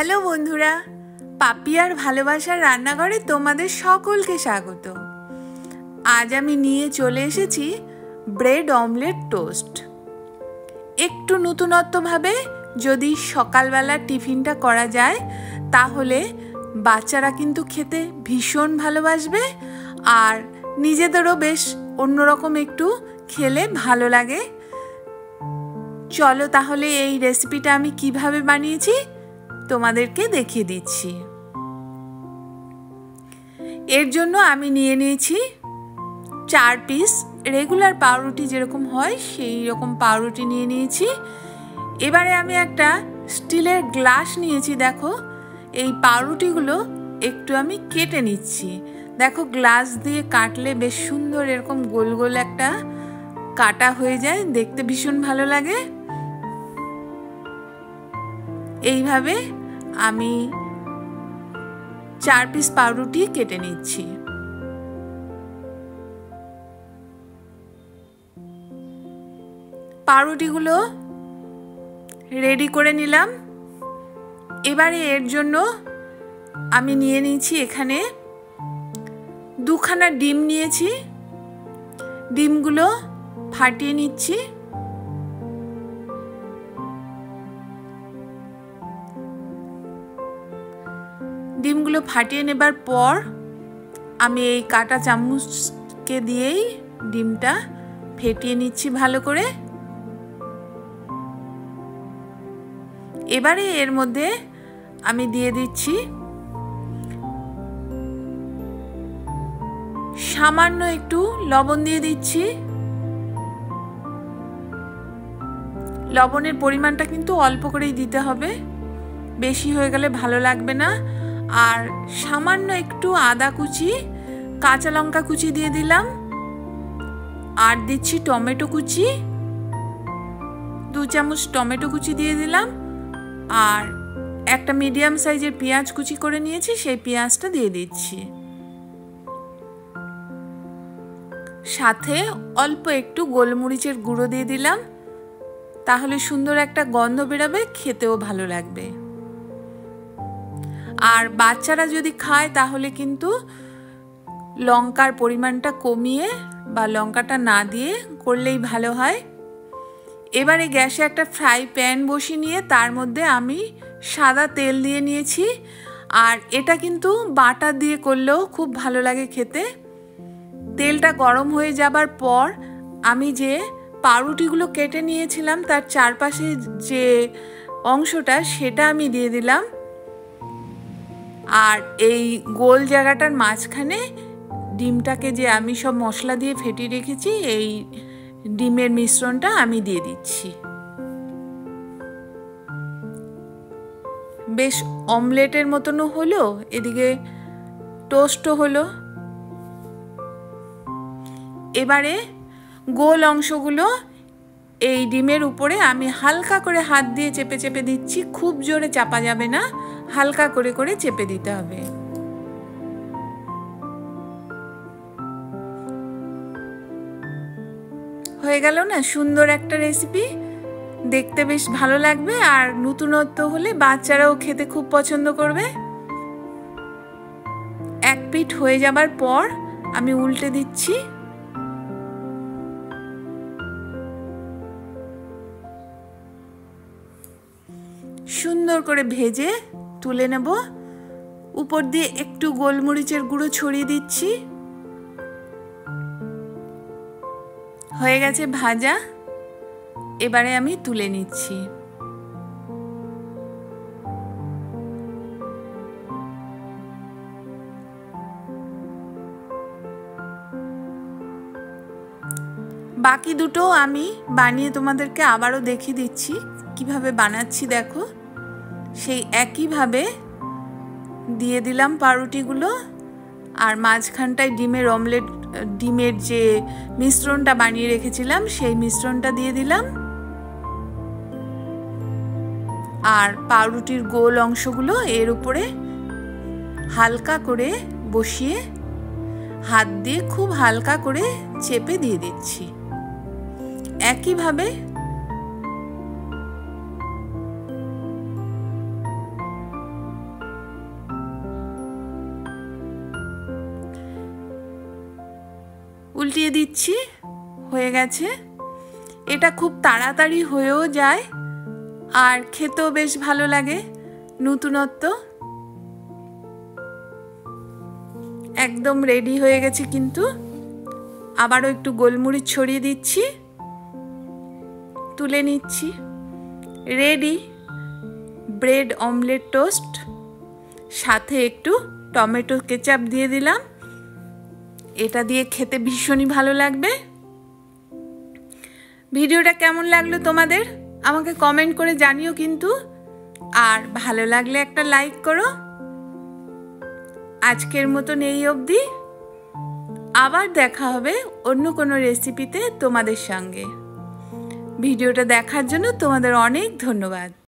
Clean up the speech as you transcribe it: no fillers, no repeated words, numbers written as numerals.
Hello বন্ধুরা, পাপিয়ার ভালোবাসার রান্নাঘরে তোমাদের সকলকে স্বাগত। আজ আমি নিয়ে চলে এসেছি ব্রেড অমলেট টোস্ট। একটু নতুনত্বভাবে যদি সকালবেলা টিফিনটা করা যায় তাহলে বাচ্চারা কিন্তু খেতে ভীষণ ভালোবাসবে আর নিজেদেরও বেশ অন্যরকম একটু খেলে ভালো লাগে। চলো তাহলে এই রেসিপিটা আমি কিভাবে বানিয়েছি তোমাদেরকে দেখিয়ে দিচ্ছি। এর জন্য আমি নিয়ে নিয়েছি 4 পিস রেগুলার পাউরুটি যেরকম হয় সেই রকম পাউরুটি নিয়ে নিয়েছি। এবারে আমি একটা স্টিলের গ্লাস নিয়েছি। দেখো এই পাউরুটিগুলো একটু আমি কেটে নিচ্ছি। দেখো গ্লাস দিয়ে কাটলে বেশ সুন্দর এরকম গোল গোল একটা কাটা হয়ে যায়, দেখতে ভীষণ ভালো লাগে। এইভাবে আমি 4 পিস পাউরুটি কেটে নিচ্ছি। পাউরুটিগুলো রেডি করে নিলাম। এবারে এর জন্য আমি নিয়ে নিয়েছি এখানে 2খানা ডিম নিয়েছি। ডিমগুলো ফাটিয়ে নিচ্ছি। ডিমগুলো ফাটিয়ে নেবার পর আমি এই কাঁটা চামচকে দিয়েই ডিমটা ফেটিয়ে নিচ্ছি ভালো করে। এবারে এর মধ্যে আমি দিয়ে দিচ্ছি সামান্য একটু লবণ দিয়ে দিচ্ছি। লবণের পরিমাণটা কিন্তু অল্প করেই দিতে হবে, বেশি হয়ে গেলে ভালো লাগবে না। আর সামান্য একটু আদা কুচি, কাঁচা লঙ্কা কুচি দিয়ে দিলাম। আর দিচ্ছি টমেটো কুচি, 2 চামচ টমেটো কুচি দিয়ে দিলাম। আর একটা মিডিয়াম সাইজের পেঁয়াজ কুচি করে নিয়েছি, সেই পেঁয়াজটা দিয়ে দিচ্ছি। সাথে অল্প একটু গোলমরিচের গুঁড়ো দিয়ে দিলাম, তাহলে সুন্দর একটা গন্ধ বেরোবে, খেতেও ভালো লাগবে। আর বাচ্চারা যদি খায় তাহলে কিন্তু লঙ্কার পরিমাণটা কমিয়ে বা লঙ্কাটা না দিয়ে করলেই ভালো হয়। এবারে গ্যাসে একটা ফ্রাই প্যান বসিয়ে নিয়ে তার মধ্যে আমি সাদা তেল দিয়ে নিয়েছি। আর এটা কিন্তু বাটার দিয়ে করলেও খুব ভালো লাগে খেতে। তেলটা গরম হয়ে যাবার পর আমি যে পাউরুটিগুলো কেটে নিয়েছিলাম তার চারপাশে যে অংশটা সেটা আমি দিয়ে দিলাম। আর এই গোল জায়গাটার মাঝখানে ডিমটাকে যে আমি সব মশলা দিয়ে ফেটিয়ে রেখেছি এই ডিমের মিশ্রণটা আমি দিয়ে দিচ্ছি। বেশ অমলেটের মতনও হলো, এদিকে টোস্টও হলো। এবারে গোল অংশগুলো এই ডিমের উপরে আমি হালকা করে হাত দিয়ে চেপে চেপে দিচ্ছি। খুব জোরে চাপা যাবে না, হালকা করে করে চেপে দিতে হবে। হয়ে গেল না সুন্দর একটা রেসিপি, দেখতে বেশ ভালো লাগবে আর নতুনত্ব হলে বাচ্চারাও খেতে খুব পছন্দ করবে। এক পিঠ হয়ে যাবার পর আমি উল্টে দিচ্ছি। সুন্দর করে ভেজে তুলে নেব। উপর দিয়ে একটু গোলমরিচের গুঁড়ো ছড়িয়ে দিচ্ছি। হয়ে গেছে ভাজা, এবারে আমি তুলে নিচ্ছি। বাকি দুটো আমি বানিয়ে তোমাদেরকে আবারও দেখিয়ে দিচ্ছি কিভাবে বানাচ্ছি। দেখো সেই একইভাবে দিয়ে দিলাম পাউরুটিগুলো আর মাঝখানটায় ডিমের যে মিশ্রণটা বানিয়ে রেখেছিলাম সেই মিশ্রণটা দিয়ে দিলাম। আর পাউরুটির গোল অংশগুলো এর উপরে হালকা করে বসিয়ে হাত দিয়ে খুব হালকা করে চেপে দিয়ে দিচ্ছি। একইভাবে উল্টিয়ে দিচ্ছি। হয়ে গেছে। এটা খুব তাড়াতাড়ি হয়েও যায় আর খেতেও বেশ ভালো লাগে। নতুনত্ব। একদম রেডি হয়ে গেছে কিন্তু। আবারও একটু গোলমরিচ ছড়িয়ে দিচ্ছি, তুলে নিচ্ছি। Ready bread omelette toast. সাথে একটু টমেটো কেচাপ দিয়ে দিলাম। এটা দিয়ে খেতে ভীষণই ভালো লাগবে। ভিডিওটা কেমন লাগলো তোমাদের আমাকে কমেন্ট করে জানিও কিন্তু। আর ভালো লাগলে একটা লাইক করো। আজকের মতন এই অবধি। আবার দেখা হবে অন্য কোনো রেসিপিতে তোমাদের সঙ্গে। ভিডিওটা দেখার জন্য তোমাদের অনেক ধন্যবাদ।